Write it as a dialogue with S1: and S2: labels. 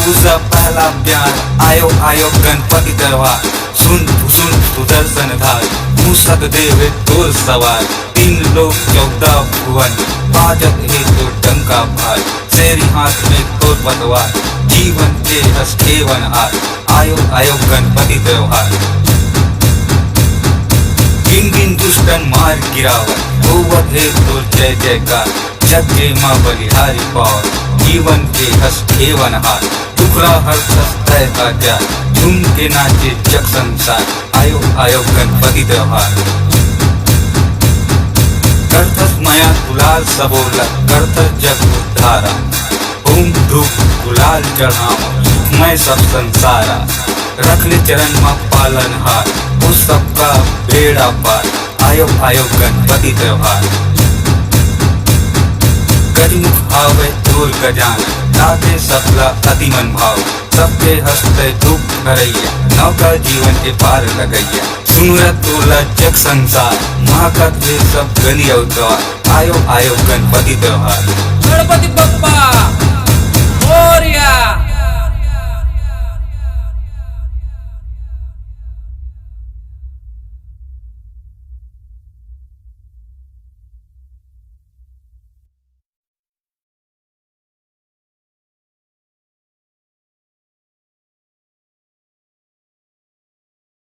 S1: तुझा पहला प्यार आयो आयो गणपति त्योहार। सुन सुदर्शन धार मूषक देव तोर सवार। 3 लोक 14 भुवन बाजत है तो डंका भार। शेरी हाथ में तोर पतवार जीवन के हस केवन हार। आयो आयो गणपति त्योहार। गिन गिन दुष्टन मार गिरावत होवत है तो जय जयकार। जग के माँ बलिहारी पावर जीवन के हस केवन हार। दुखरा हर सस्ता का त्याग झूम के नाचे जग संसार। आयो आयो गणपति त्योहार। करतस माया गुलाल सबोला करतस जग उद्धारा। ओम धूप गुलाल चढ़ाओ सुखमय सब संसारा। रख ले चरण में पालनहार उस सबका बेड़ा पार। आयो आयो गणपति त्योहार। गजमुख आवे तोर गजान लागे सबला अति मन भाव। सबके हंसते दुख भरैया नौका जीवन के पार लगैया। सुनर तोला जग संसार महाकत वे सब गली अवतार। आयो आयो गणपति त्योहार।
S2: गणपति बप्पा मोरया।